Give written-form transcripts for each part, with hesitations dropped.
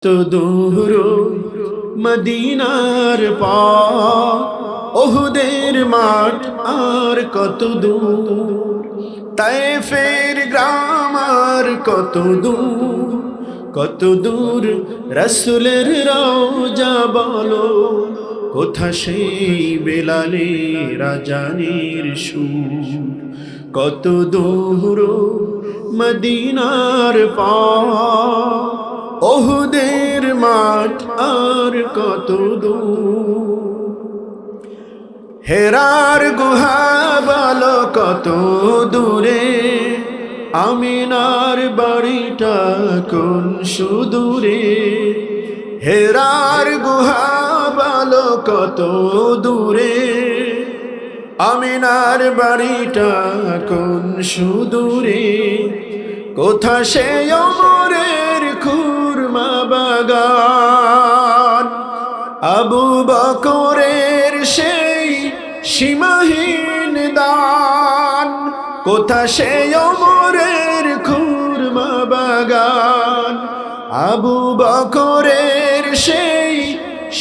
তো দূর মদিনার পথ, ওহুদের মাঠ আর কত দূর, তায়েফের গ্রাম আর কত দূর, কত দূর রাসূলের রওজা বলো, কোথা সেই বেলালের আজানের সুর, কত দূর মদিনার পথ, ওহুদের মাঠ আর কত দূর, হেরার গুহা বলো কত দূরে, আমিনার বাড়িটা কোন সুদূরে, হেরার গুহা বলো কত দূরে, আমিনার বাড়িটা কোন সুদূরে, কোথা সে ওমরের খুরমা বাগান, আবু বকরের সেই সীমাহীন দান, কোথা সে ওমরের খুরমা বাগান, আবু বকরের সেই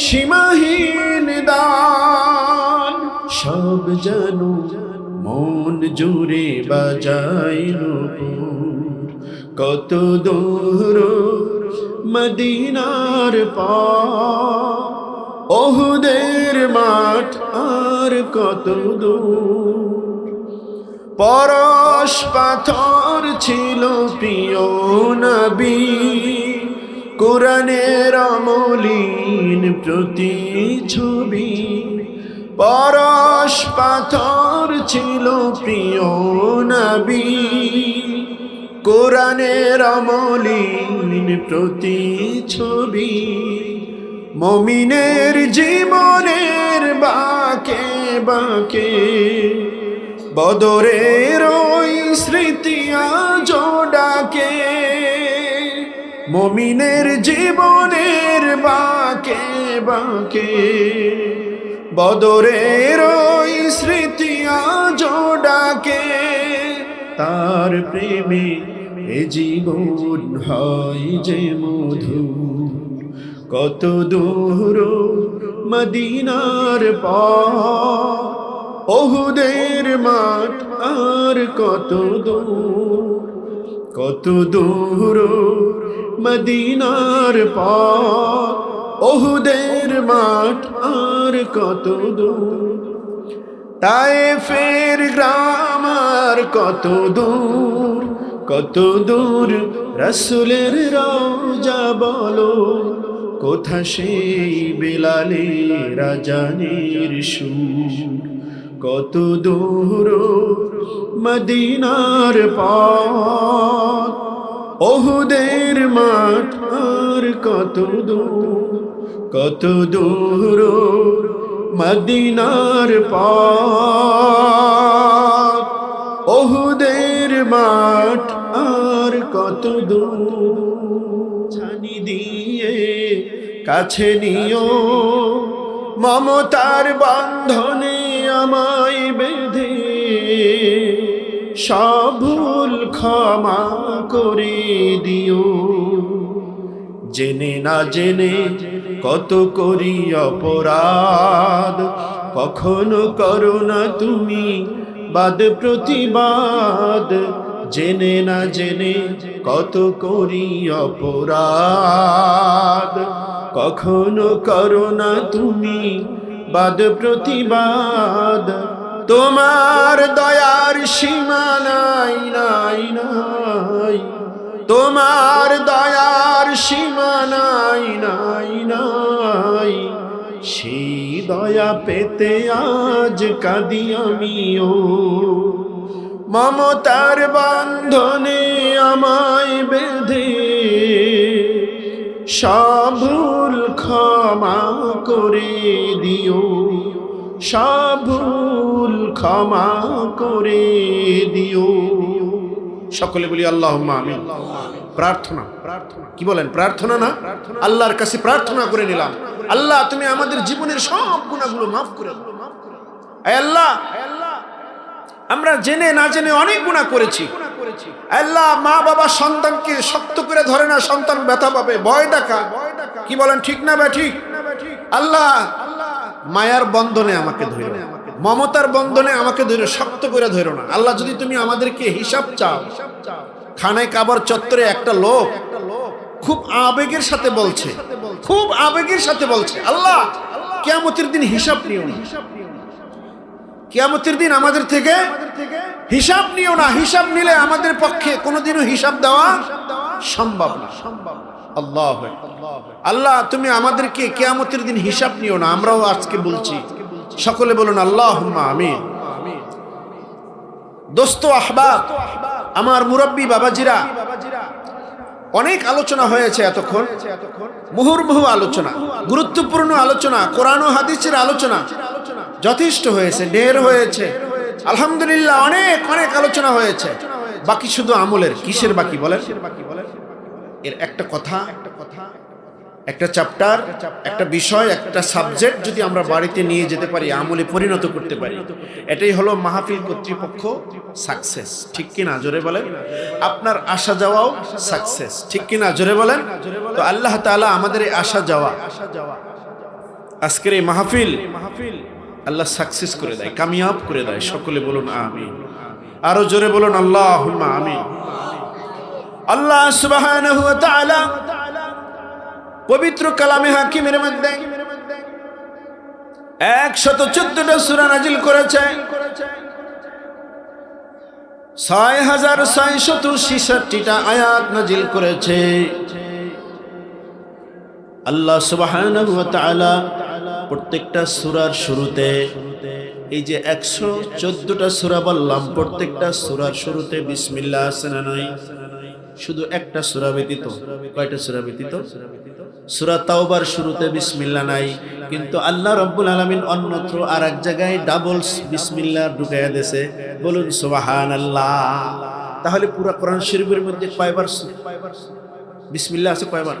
সীমাহীন দান, সব জানো মন জুড়ে বাজায় নূপুর, কত দূর মদিনার পথ, ওহুদের মাঠ আর কত দূর, পরশ পাথর ছিল প্রিয় নবী, কোরআনের অমলিন প্রতিছবি, পরশ পাথর ছিল প্রিয় নবী, কোরআনের অমলিন প্রতিছবি, মুমিনের জীবনের বাঁকে বাঁকে বদরের ওই স্মৃতি আজ ডাকে, মুমিনের জীবনের বাঁকে বাঁকে বদরের ওই স্মৃতি আজ ডাকে, তার প্রেমে এ জীবন হয় যে মধুর, কত দূর মদিনার পথ, ওহুদের মাঠ আর কত দূর, কত দূর মদিনার পথ, ওহুদের মাঠ আর কত দূর, তায়েফের গ্রাম আর কত দূর, কত দূর রাসূলের রওজা বলো, কোথা সেই বেলালের আজানের সুর, কত দূর মদিনার পথ, ওহুদের মাঠ আর কত দূর, কত দূর মদিনার পথ, ওহুদের মাঠ আর কত দূর, ছানি দিয়ে কাছে নিও মমতার বন্ধনে আমায় বেঁধে, সব ভুল ক্ষমা করে দিও, জেনে না জেনে কত করি অপরাধ, কখনো করো না তুমি বাদ প্রতিবাদ, জেনে না জেনে কত করি অপরাধ, কখনো করো না তুমি বাদ প্রতিবাদ, তোমার দয়ার সীমা নাই নাই নাই, তোমার দয়ার সীমা নাই নাই নাই, সেই দয়া পেতে আজ কাঁদি আমিও, মমতার বন্ধনে আমায় বেঁধে, সব ভুল ক্ষমা করে দিও, সব ভুল ক্ষমা করে দিও। সকলে বলি আল্লাহুম্মা আমিন। প্রার্থনা, কি বলেন? প্রার্থনা না? আল্লাহর কাছে প্রার্থনা করে নিলাম, আল্লাহ তুমি আমাদের জীবনের সব গুনাহগুলো মাফ করে দাও। আল্লাহ আমরা জেনে না জেনে অনেক গুনাহ করেছি, আল্লাহ মা বাবা সন্তানকে শক্ত করে ধরে না, সন্তান ব্যথা পাবে, ভয় দেখা কি বলেন, ঠিক না বা ঠিক? আল্লাহ মায়ার বন্ধনে আমাকে ধরো, মমতার বন্ধনে আমাকে ধরো, শক্ত করে ধরো না। আল্লাহ যদি তুমি আমাদেরকে হিসাব চাও, খানায় কাবার চত্বরে একটা লোক খুব আবেগের সাথে বলছে, খুব আবেগের সাথে বলছে, আল্লাহ কিয়ামতের দিন হিসাব নিও না, কিয়ামতের দিন আমাদের থেকে হিসাব নিও না, হিসাব নিলে আমাদের পক্ষে কোনোদিনও হিসাব দেওয়া সম্ভব না। আল্লাহ আল্লাহ তুমি আমাদেরকে কিয়ামতের দিন হিসাব নিও না। আমরাও আজকে বলছি, সকলে বলুন আল্লাহুম্মা আমিন। দোস্ত আহবাব, আমার মুরব্বী বাবাজিরা, অনেক আলোচনা হয়েছে এতক্ষণ, মুহুর্মুহু আলোচনা, গুরুত্বপূর্ণ আলোচনা, কোরআন ও হাদিসের আলোচনা যথেষ্ট হয়েছে, ঢের হয়েছে, আলহামদুলিল্লাহ। অনেক অনেক আলোচনা হয়েছে, বাকি শুধু আমলের। কিসের বাকি বলেন? এর একটা কথা, একটা চ্যাপ্টার, একটা বিষয়, একটা সাবজেক্ট যদি আমরা বাড়িতে নিয়ে যেতে পারি, আমলে পরিণত করতে পারি, এটাই হলো মাহফিল কর্তৃপক্ষ সাকসেস। ঠিক কিনা জোরে বলেন? আপনার আসা যাওয়াও সাকসেস। ঠিক কিনা জোরে বলেন? তো আল্লাহ তাআলা আমাদের এই আসা যাওয়া, আজকের এই মাহফিল আল্লাহ সাকসেস করে দেয়, কামিয়াব করে দেয়। সকলে বলুন আমিন। আরো জোরে বলুন আল্লাহুম্মা আমিন। আল্লাহ সুবহানাহু ওয়া তাআলা পবিত্র কালামে হাকিমের মধ্যে 114টা সূরা নাজিল করেছে, 6666টা আয়াত নাজিল করেছে। আল্লাহ সুবহানাহু ওয়া তাআলা প্রত্যেকটা সূরার শুরুতে, এই যে 114টা সূরা বললাম, প্রত্যেকটা সূরার শুরুতে বিসমিল্লাহ আছে না নাই? শুধু একটা সূরা ব্যতীত। কয়টা সূরা ব্যতীত? সূরা তাওবার শুরুতে বিসমিল্লাহ নাই, কিন্তু আল্লাহ রাব্বুল আলামিন অন্যত্র আর এক জায়গায় ডাবল বিসমিল্লাহ ঢুকাইয়া দিয়েছে। বলুন সুবহানাল্লাহ। তাহলে পুরো কোরআন শরীফের মধ্যে কয়বার বিসমিল্লাহ আছে? কয়বার?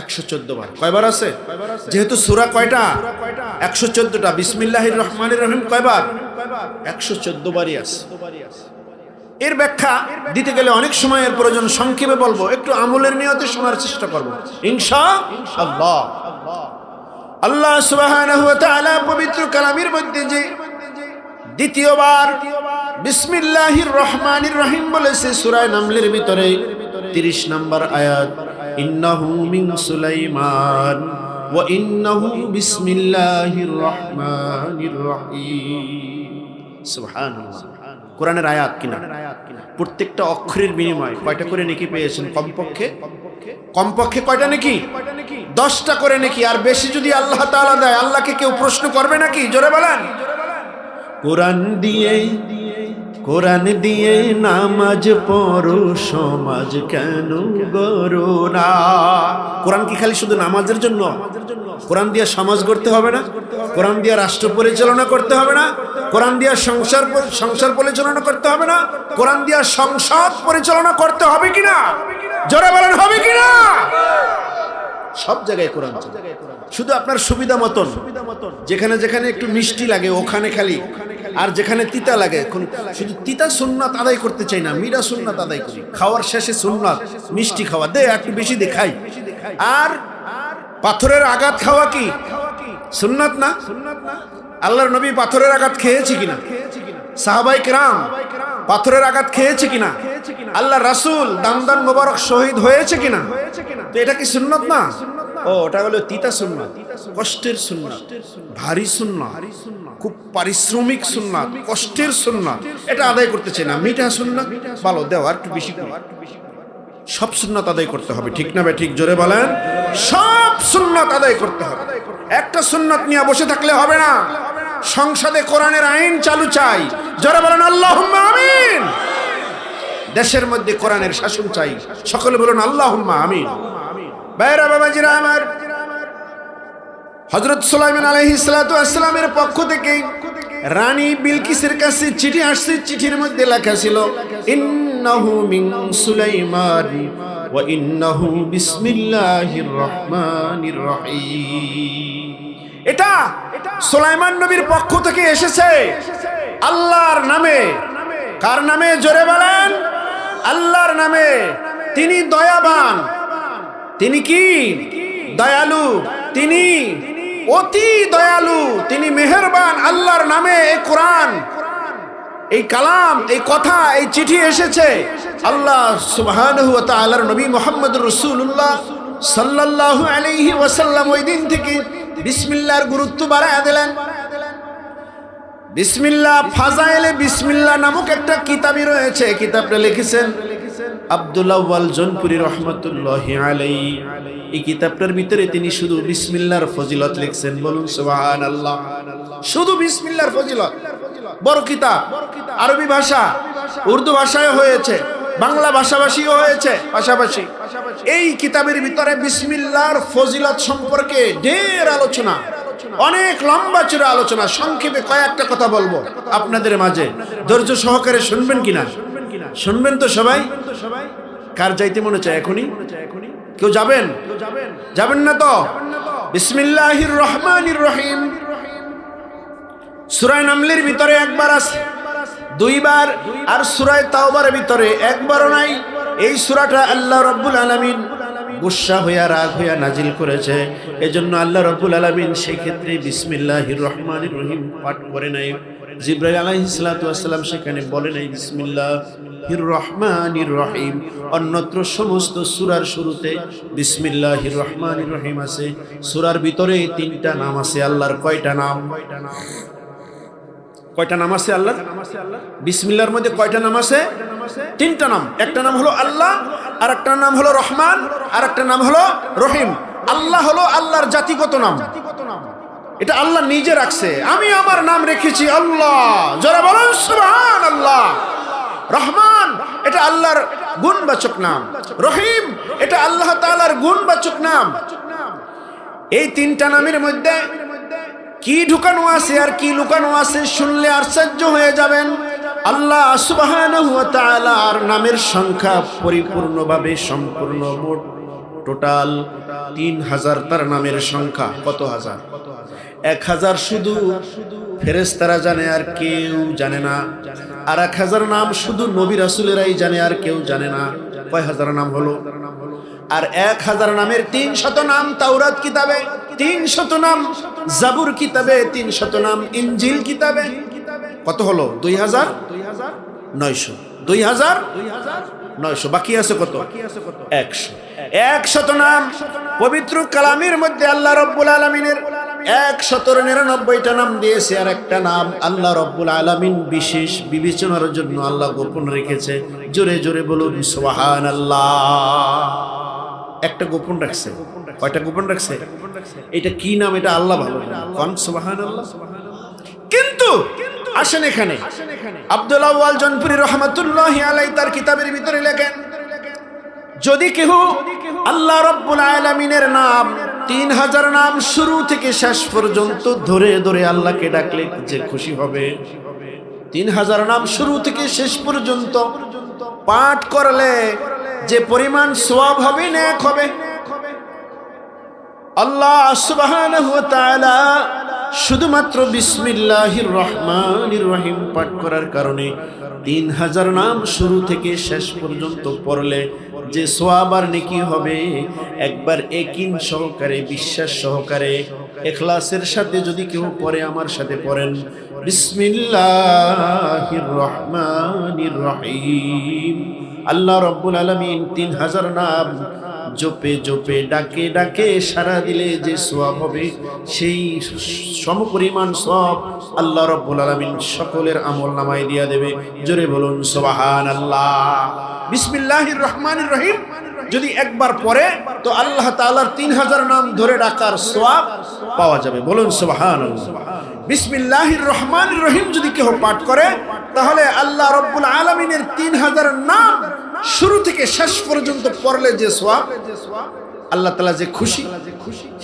114 বার। কয়বার আছে? যেহেতু সূরা কয়টা? 114টা। বিসমিল্লাহির রহমানির রহিম কয়বার? 114 বারই আছে। এর ব্যাখ্যা দিতে গেলে অনেক সময়ের প্রয়োজন, সংক্ষেপে বলবো, একটু আমলের নিয়তে শোনার চেষ্টা করব ইনশাআল্লাহ। আল্লাহ সুবহানাহু ওয়া তাআলা পবিত্র কালামের মধ্যে যে দ্বিতীয়বার বিসমিল্লাহির রহমানির রহিম বলেছে সূরা নামলের ভিতরে 30 নম্বর আয়াত, ইন্নাহু মিন সুলাইমান ওয়া ইন্নাহু বিসমিল্লাহির রহমানির রহিম। সুবহানাল্লাহ। কোরআনের আয়াত কিনা? প্রত্যেকটা অক্ষরের বিনিময়ে কয়টা করে নেকি পেয়েছেন? কমপক্ষে কয়টা নেকি? 10টা করে নেকি। আর বেশি যদি আল্লাহ তাআলা দেয়, আল্লাহকে কেউ প্রশ্ন করবে নাকি? জোরে বলেন। কোরআন দিয়ে নামাজ পড়ো, সমাজ কেন গড়ো না? কোরআন কি খালি শুধু নামাজের জন্য? কোরআন দিয়ে সমাজ গড়তে হবে না? কোরআন দিয়ে রাষ্ট্র পরিচালনা করতে হবে না? কোরআন দিয়ে সংসার পরিচালনা করতে হবে না? কোরআন দিয়ে সংসদ পরিচালনা করতে হবে কিনা? জোরে বলেন, হবে কিনা? সব জায়গায় কোরআন। শুধু আপনার সুবিধা মতন, যেখানে যেখানে একটু মিষ্টি লাগে ওখানে খালি, আর যেখানে তিতা লাগে, শুধু তিতা সুন্নাত আদায় করতে চাই না, মিরা সুন্নাত আদায় করি। খাওয়ার শেষে সুন্নাত মিষ্টি খাওয়া, দে একটু বেশি দে খাই। আর পাথরের আঘাত খাওয়া কি সুন্নাত না? আল্লাহর নবী পাথরের আঘাত খেয়েছে কিনা? সাহাবায়ে কেরাম পাথরের আঘাত খেয়েছে কিনা? আল্লাহ রাসূল দামদান মোবারক শহীদ হয়েছে কিনা? তো এটা কি সুন্নাত না? ও, ওটা হলো তিতা সুন্নাত, কষ্টের সুন্নাত, ভারী সুন্নাত, খুব পারিশ্রমিক সুন্নাত, কষ্টের সুন্নাত। এটা আদায় করতে চাই না। মিঠা সুন্নাত ভালো, দেও আর একটু বেশি করে। সব সুন্নাত আদায় করতে হবে। ঠিক না ভাই? ঠিক জোরে বলেন। সব সুন্নাত আদায় করতে হবে। একটা সুন্নাত নিয়ে বসে থাকলে হবে না। সংসদে কোরআনের আইন চালু চাই। জোরে বলেন আল্লাহুম্মা আমিন। দেশের মধ্যে কোরআনের শাসন চাই। সকলে বলুন আল্লাহুম্মা আমিন। ভাইরা বাবাজিরা আমার, হযরত সুলাইমান আলাইহিস সালাতু ওয়াস সালামের পক্ষ থেকে রানী বিলকিসের কাছে চিঠি আসছে। চিঠির মধ্যে লেখা ছিল, ইন্নাহু মিন সুলাইমান ওয়া ইন্নাহু বিসমিল্লাহির রহমানির রহিম। এটা সুলাইমান নবীর পক্ষ থেকে এসেছে আল্লাহর নামে। কার নামে? জোরে বলেন। আল্লাহর নামে। তিনি দয়াবান। তিনি কি? দয়ালু, তিনি অতি দয়ালু, তিনি মেহেরবান। আল্লাহর নামে এই কোরআন, এই কালাম, এই কথা, এই চিঠি এসেছে। আল্লাহ সুবহানাহু ওয়া তাআলার নবী মুহাম্মদুর রাসূলুল্লাহ সাল্লাল্লাহু আলাইহি ওয়াসাল্লাম ওই দিন থেকে বিসমিল্লাহর গুরুত্ব বাড়ায় দিলেন। বিসমিল্লাহ, ফাজাইলে বিসমিল্লাহ নামক একটা কিতাবই রয়েছে। কিতাবটা লিখেছেন আব্দুল আউয়াল জৌনপুরী রাহমাতুল্লাহি আলাইহি। এই কিতাবটার ভিতরে তিনি শুধু বিসমিল্লাহর ফজিলত লিখছেন। বলুন সুবহানাল্লাহ। শুধু বিসমিল্লাহর ফজিলত। বড় কিতাব, আরবি ভাষা, উর্দু ভাষায় হয়েছে, বাংলা ভাষাভাষীও হয়েছে পাশাপাশি। এই কিতাবের ভিতরে বিসমিল্লাহর ফজিলত সম্পর্কে ঢের আলোচনা, অনেক লম্বা চূড়া আলোচনা। সংক্ষেপে কয়েকটা কথা বলবো আপনাদের মাঝে, ধৈর্য সহকারে শুনবেন কিনা? শুনবেন তো সবাই? কার যাইতে মনে চায় এখনই? কেউ যাবেন? যাবেন না তো? বিসমিল্লাহির রহমানির রহিম। সূরা নামলের ভিতরে একবার আছে, দুইবার, আর সূরা তাওবার ভিতরে একবারও নাই। এই সূরাটা আল্লাহ রাব্বুল আলামিন গুসা হইয়া, রাগ হইয়া নাজিল করেছে। এজন্য আল্লাহ রাব্বুল আলামিন সেই ক্ষেত্রে বিসমিল্লাহির রহমানির রহিম পাঠ করে নাই। জিবরাইল আলাইহিস সালাতু ওয়াস সালাম সেখানে বলে নাই বিসমিল্লাহির রহমানির রহিম। অন্যত্র সমস্ত সূরার শুরুতে বিসমিল্লাহির রহমানির রহিম আছে। সূরার ভিতরে তিনটা নাম আছে আল্লাহর। কয়টা নাম? কয়টা নাম আছে আল্লাহর? বিসমিল্লাহর মধ্যে কয়টা নাম আছে? তিনটা নাম। একটা নাম হলো আল্লাহ, আর একটা নাম হলো রহমান, আর একটা নাম হলো রহিম। আল্লাহ হলো আল্লাহর জাতিগত নাম, এটা আল্লাহ নিজে রাখছে। আমি আমার নাম রেখেছি আল্লাহ, যারা বলেন সুবহানাল্লাহ। রহমান, এটা আল্লাহর গুণবাচক নাম। রহিম, এটা আল্লাহ তাআলার গুণবাচক নাম। এই তিনটা নামের মধ্যে কি ঢুকানো আছে আর কি লুকানো আছে শুনলে আশ্চর্য হয়ে যাবেন। আল্লাহ সুবহানাহু ওয়া তাআলার নামের সংখ্যা পরিপূর্ণভাবে সম্পূর্ণ, মোট টোটাল 3000 তার নামের সংখ্যা। কত হাজার? 1000 শুধু ফেরেশতারা জানে, আর কেউ জানে না। আর 1000 নাম শুধু নবী রাসূলেরাই জানে, আর কেউ জানে না। কয় হাজার নাম হলো? আর 1000 নামের 300 নাম তাওরাত কিতাবে, 300 নাম জাবুর কিতাবে, 300 নাম ইনজিল কিতাবে। কত হলো? 2900। 2900। বাকি আছে কত? 100। 100 নাম পবিত্র কালামের মধ্যে আল্লাহ রাব্বুল আলামিনের 199টা নাম দিয়েছে। আর একটা নাম আল্লাহ রাব্বুল আলামিন বিশেষ বিবেচনার জন্য আল্লাহ গোপন রেখেছে। জোরে জোরে বলুন সুবহানাল্লাহ। একটা গোপন রাখছে। কয়টা গোপন রাখছে? এটা কি নাম? এটা আল্লাহ ভালো জানেন। সুবহানাল্লাহ। কিন্তু আসেন এখানে, আব্দুল আউয়াল জৌনপুরী রাহমাতুল্লাহি আলাইহি তার কিতাবের ভিতরে লেখেন, যদি কেহ আল্লাহ রাব্বুল আলামিনের নাম 3000 নাম শুরু থেকে শেষ পর্যন্ত ধরে ধরে আল্লাহকে ডাকলে যে খুশি হবে, 3000 নাম শুরু থেকে শেষ পর্যন্ত পাঠ করলে যে পরিমাণ সওয়াব হবে, নেক হবে। আল্লাহ সুবহানাহু ওয়া তাআলা শুধুমাত্র বিসমিল্লাহির রহমানির রহিম পাঠ করার কারণে 3000 নাম শুরু থেকে শেষ পর্যন্ত পড়লে যে সওয়াব আর নেকি হবে, একবার ইয়াকিন সহকারে, বিশ্বাস সহকারে, ইখলাসের সাথে যদি কেউ পড়ে, আমার সাথে পড়েন বিসমিল্লাহির রহমানির রহিম। আল্লাহ রাব্বুল আলামিন 3000 নাম জপে জপে, ডাকে ডাকে সারা দিলে যে সওয়াব হবে, সেই সমপরিমাণ সওয়াব আল্লাহ রাব্বুল আলামিন সকলের আমলনামায় দিয়া দেবে। জোরে বলুন সুবহানাল্লাহ। বিসমিল্লাহির রহমানির রহিম যদি একবার পড়ে তো আল্লাহ তাআলার 3000 নাম ধরে ডাকার সওয়াব পাওয়া যাবে। বলুন সুবহানাল্লাহ। বিসমিল্লাহির রহমানির রহিম যদি কেউ পাঠ করে, তাহলে আল্লাহ রাব্বুল আলামিনের 3000 নাম শুরু থেকে শেষ পর্যন্ত পড়লে যে সওয়াব, আল্লাহ তাআলা যে খুশি,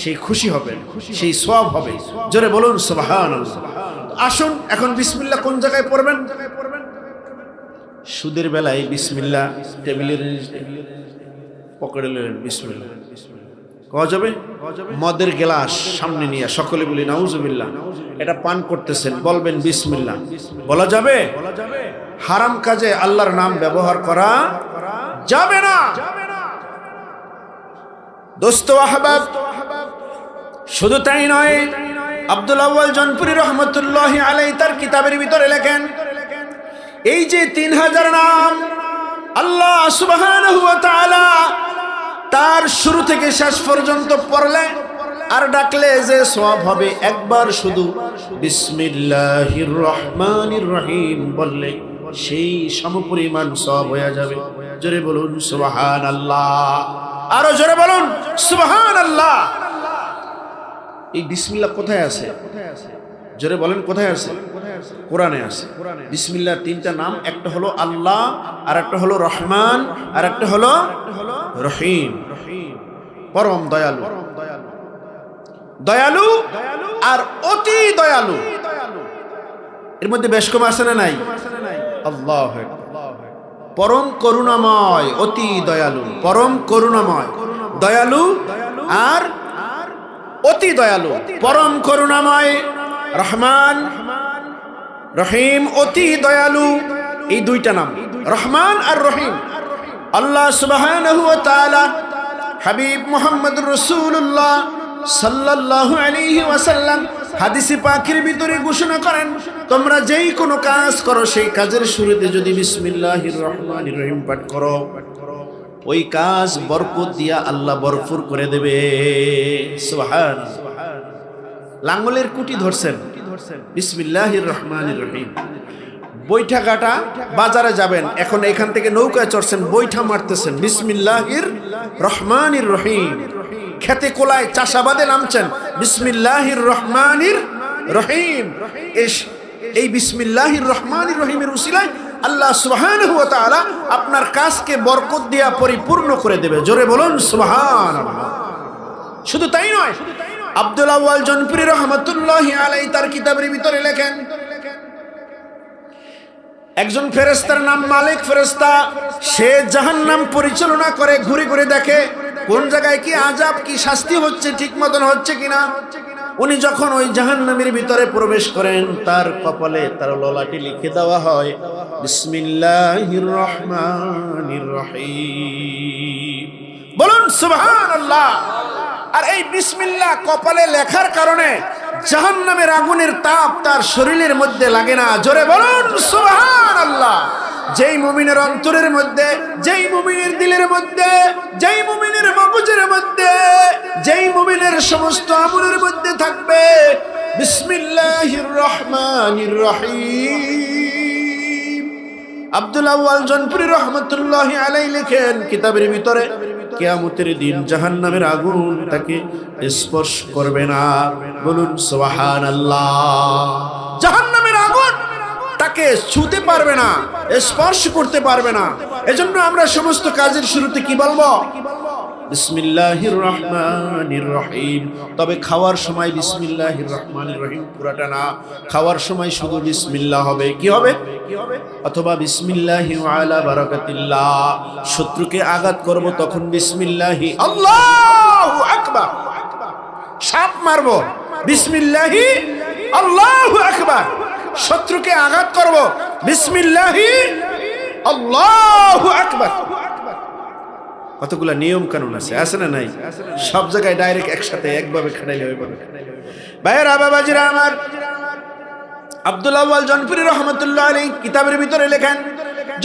সেই খুশি হবে, সেই সওয়াব হবে। জোরে বলুন সুবহানাল্লাহ। আসুন এখন বিসমিল্লাহ কোন জায়গায় পড়বেন? সুদের বেলায় বিসমিল্লাহ টেবিলের পকেটে নিলেন, বিসমিল্লাহ কওয়া যাবে। মদের গ্লাস সামনে নিয়ে সকলে বলি নাউজুবিল্লাহ, এটা পান করতেছেন, বলবেন বিসমিল্লাহ, বলা যাবে? হারাম কাজে আল্লাহর নাম ব্যবহার করা যাবে না। দোস্ত আহবাব, শুধু তাই নয়, আব্দুল আউয়াল জনপুরি রহমতুল্লাহি আলাইহি তার কিতাবের ভিতরে লেখেন, এই যে 3000 নাম আল্লাহ সুবহানাহু ওয়া তাআলা তার শুরু থেকে শেষ পর্যন্ত পড়লে আর ডাকলে যে সওয়াব হবে, একবার শুধু বিসমিল্লাহির রহমানির রহিম বললে সেই সমপরিমাণ সওয়াব হয়ে যাবে। জোরে বলুন সুবহানাল্লাহ, আরো জোরে বলুন সুবহানাল্লাহ। এই বিসমিল্লাহ কোথায় আছে? জোরে বলেন কোথায় আছে? কোরআনে আছে। বিসমিল্লাহর 3টা নাম, একটা হলো আল্লাহ, আর একটা হলো রহমান, আর একটা হলো রহিম। পরম দয়ালু, দয়ালু আর অতি দয়ালু। এর মধ্যে বেশ কম আছে না নাই? আল্লাহ পরম করুণাময়, অতি দয়ালু, পরম করুণাময়, দয়ালু আর অতি দয়ালু। পরম করুণাময় রহমান, রহিম অতি দয়ালু, এই 2টা নাম রহমান আর রহিম আল্লাহ সুবহানাহু ওয়া তাআলা হাবিব মুহাম্মদুর রাসূলুল্লাহ সাল্লাল্লাহু আলাইহি ওয়াসাল্লাম হাদিসে পাকের ভিতরে ঘোষণা করেন, তোমরা যেই কোনো কাজ করো সেই কাজের শুরুতে যদি বিসমিল্লাহির রহমানির রহিম পাঠ করো, ওই কাজ বরকত দিয়া আল্লাহ ভরপুর করে দেবে। সুবহানাল্লাহ। লাঙ্গলের কুটি ধরছেন, বিসমিল্লাহির রহমানির রহিম। বৈঠা কাটা বাজারে যাবেন, এখন এখান থেকে নৌকায় চড়ছেন, বৈঠা মারতেছেন, বিসমিল্লাহির রহমানির রহিম। খেতে কোলায় চাষাবাদে নামছেন, বিসমিল্লাহির রহমানির রহিম। এই বিসমিল্লাহির রহমানির রহিমের উসিলায় আল্লাহ সুবহানাহু ওয়া তাআলা আপনার কাজকে বরকত দিয়া পরিপূর্ণ করে দেবে। জোরে বলুন সুবহানাল্লাহ। শুধু তাই নয়, আব্দুল আউয়াল জনপুরি রহমাতুল্লাহি আলাইহি তার কিতাবের ভিতরে লেখেন, একজন ফেরেশতার নাম মালিক ফেরেশতা, সে জাহান্নাম পরিচালনা করে, ঘুরে ঘুরে দেখে কোন জায়গায় কি আযাব, কি শাস্তি হচ্ছে, ঠিক মতন হচ্ছে কিনা। উনি যখন ওই জাহান্নামের ভিতরে প্রবেশ করেন, তার কপালে তার ললাটে লিখে দেওয়া হয় বিসমিল্লাহির রহমানির রহিম। বলুন সুবহানাল্লাহ। আর এই বিসমিল্লাহ কপালে লেখার কারণে জাহান্নামের আগুনের তাপ তার শরীরের মধ্যে লাগে না। জোরে বলুন সুবহানাল্লাহ। যেই মুমিনের অন্তরের মধ্যে, যেই মুমিনের দিলের মধ্যে, যেই মুমিনের মগজের মধ্যে, যেই মুমিনের সমস্ত আমলের মধ্যে থাকবে বিসমিল্লাহির রহমানির রহিম। আব্দুল আউয়াল জনপুরি রহমাতুল্লাহি আলাইহি লেখেন কিতাবের ভিতরে, কিয়ামতের দিন জাহান্নামের আগুন তাকে স্পর্শ করবে না। বলুন সুবহানাল্লাহ। জাহান্নামের আগুন তাকে ছুঁতে পারবে না, স্পর্শ করতে পারবে না। এজন্য আমরা সমস্ত কাজের শুরুতে কি বলবো? বিসমিল্লাহির রহমানির রহিম। তবে খাওয়ার সময় বিসমিল্লাহির রহমানির রহিম পুরাটা না, খাওয়ার সময় শুধু বিসমিল্লাহ হবে। কি হবে? অথবা বিসমিল্লাহি ওয়া আলা বারাকাতিল্লাহ। শত্রুকে আঘাত করব তখন বিসমিল্লাহি আল্লাহু আকবার। সাপ মারবো বিসমিল্লাহি আল্লাহু আকবার। শত্রুকে আঘাত করব বিসমিল্লাহি আল্লাহু আকবার। কতগুলা নিয়ম কানুন আছে না নাই? সব জায়গায় ডাইরেক্ট একসাথে একভাবে খাটাইলে হইবে না। ভাইয়েরা বাবাজিরা আমার, আব্দুল আউয়াল জনপুরি রাহমাতুল্লাহ আলাইহি কিতাবের ভিতরে লেখেন,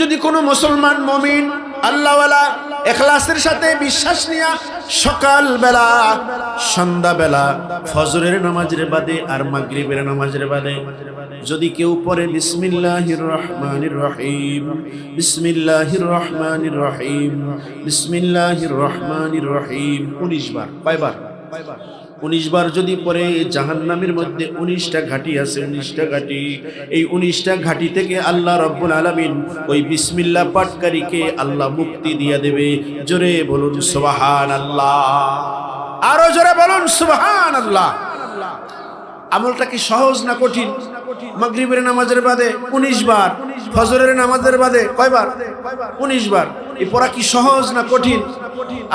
যদি কোনো মুসলমান মুমিন আল্লাহওয়ালা ইখলাসের সাথে বিশ্বাস নিয়া সকাল বেলা, সন্ধ্যা বেলা, ফজরের নামাজের বাদে আর মাগরিবের নামাজের বাদে যদি কেউ পড়ে বিসমিল্লাহির রহমানির রহিম, বিসমিল্লাহির রহমানির রহিম, বিসমিল্লাহির রহমানির রহিম 19 বার, কয়বার? 19 বার যদি পড়ে, জাহান্নামের মধ্যে 19টা ঘাটি আছে, 19টা ঘাটি। এই 19টা ঘাটি থেকে আল্লাহ রাব্বুল আলামিন ওই বিসমিল্লাহ পাঠকারীকে আল্লাহ মুক্তি দিয়ে দেবে। জোরে বলুন সুবহানাল্লাহ। আরো জোরে বলুন সুবহানাল্লাহ। আমলটা কি সহজ না কঠিন? মাগরিবের নামাজের বাদে 19 বার, ফজরের নামাজের বাদে কয়বার? 19 বার। এই পড়া কি সহজ না কঠিন?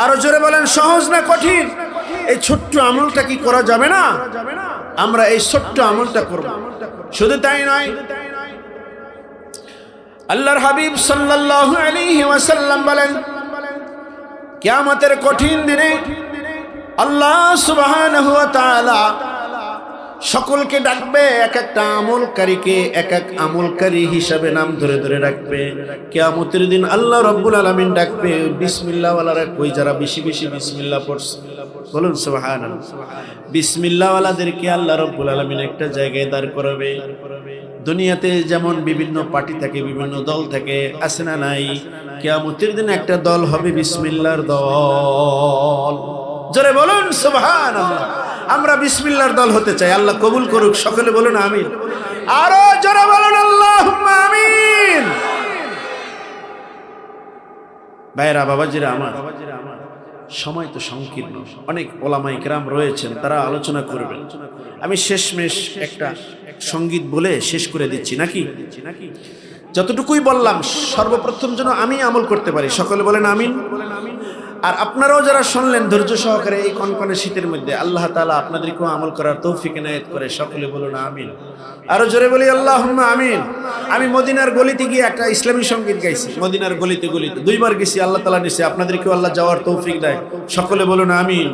আরো জোরে বলেন সহজ না কঠিন? এই ছোট্ট আমলটা কি করা যাবে না? আমরা এই ছোট্ট আমলটা করব। শুধু তাই নয়, আল্লাহর হাবিব সাল্লাল্লাহু আলাইহি ওয়াসাল্লাম বলেন, কিয়ামতের কঠিন দিনে আল্লাহ সুবহানাহু ওয়া তাআলা সকলকে ডাকবে, এক একটা আমলকারীকে এক এক আমলকারী হিসাবে নাম ধরে ধরে ডাকবে। কিয়ামতের দিন আল্লাহ রাব্বুল আলামিন ডাকবে, বিসমিল্লাহ ওয়ালারা কই যারা বেশি বেশি বিসমিল্লাহ পড়ছে, বলুন সুবহানাল্লাহ। বিসমিল্লাহ ওয়ালাদেরকে আল্লাহ রাব্বুল আলামিন একটা জায়গায় দাঁড় করাবে। দুনিয়াতে যেমন বিভিন্ন পার্টি থাকে, বিভিন্ন দল থাকে, আছে না নাই? কিয়ামতের দিন একটা দল হবে বিসমিল্লাহর দল। জোরে বলুন সুবহানাল্লাহ। আমরা বিসমিল্লাহর দল হতে চাই, আল্লাহ কবুল করুক। সকলে বলুন আমিন। আরো জোরে বলুন আল্লাহুম্মা আমিন। ভাইরা, বাবাজিরা আমার, সময় তো সংকীর্ণ, অনেক ওলামায়ে কেরাম রয়েছেন, তারা আলোচনা করবেন। আমি শেষমেশ একটা সঙ্গীত বলে শেষ করে দিচ্ছি নাকি? যতটুকুই বললাম সর্বপ্রথম যেন আমি আমল করতে পারি। সকলে বলেন আমিন। আর আপনারাও যারা শুনলেন ধৈর্য সহকারে এই কনকনে শীতের মধ্যে, আল্লাহ তাআলা আপনাদেরকেও আমল করার তৌফিক ইনায়েত করে। সকলে বলুন আমিন। আরো জোরে বলি আল্লাহুম্মা আমিন। আমি মদিনার গলিতে গিয়ে একটা ইসলামী সঙ্গীত গাইছি, মদিনার গলিতে গলিতে 2বার গেছি, আল্লাহ তাআলা নিছে, আপনাদেরকেও আল্লাহ যাওয়ার তৌফিক দেয়। সকলে বলুন আমিন।